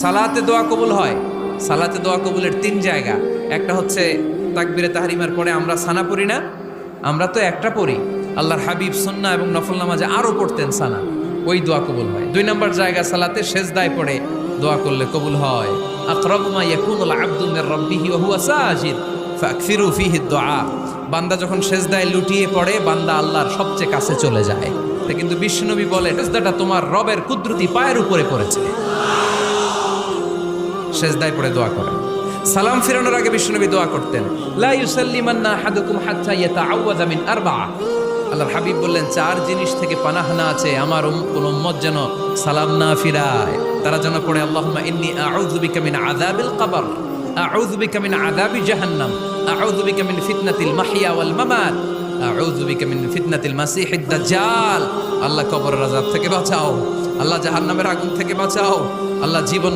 সালাতে দোয়া কবুল হয়। সালাতে দোয়া কবুলের তিন জায়গা। একটা হচ্ছে তাকবীরে তাহরিমার পরে আমরা সানা পড়ি না, আমরা তো একটা পড়ি, আল্লাহর হাবিব সুন্নাহ এবং নফল নামাজে আরো পড়তেন সানা, ওই দোয়া কবুল হয়। দুই নম্বর জায়গা সালাতে সেজদায় পড়ে দোয়া করলে কবুল হয়। আকরাবু মা ইয়াকুনুল আবদু মির রাব্বিহি ওয়া হুয়া সাজিদ ফাকসিরু ফীহি দুআ। বান্দা যখন সেজদায় লুটিয়ে পড়ে বান্দা আল্লাহর সবচেয়ে কাছে চলে যায়। তা কিন্তু বিশ্বনবী বলে সেজদাটা তোমার রবের কুদরতি পায়ের উপরে পড়েছে। সেজদায় পড়ে দোয়া করেন। সালাম ফিরানোর আগে বিশ্বনবী দোয়া করতেন, লা ইউসাল্লিমান্না আহাদুকুম হাত্তা ইয়াতাআওয়াযা মিন আরবা'a। আল্লাহর হাবিব বললেন, চার জিনিস থেকে পানাহ না আছে আমার কোন উম্মত যেন সালাম না ফিরায়। তারা যেন পড়ে, আল্লাহুম্মা ইন্নী আউযু বিকা মিন আযাবিল কবর, আউযু বিকা মিন আযাবি জাহান্নাম, আউযু বিকা মিন ফিতনাতিল মাহইয়া ওয়াল মামাত, আউযু বিকা মিন ফিতনাতিল মাসিহিদ দাজ্জাল। আল্লাহ কবরের আযাব থেকে বাঁচাও, আল্লাহ জাহান্নামের আগুন থেকে বাঁচাও, আল্লাহ জীবন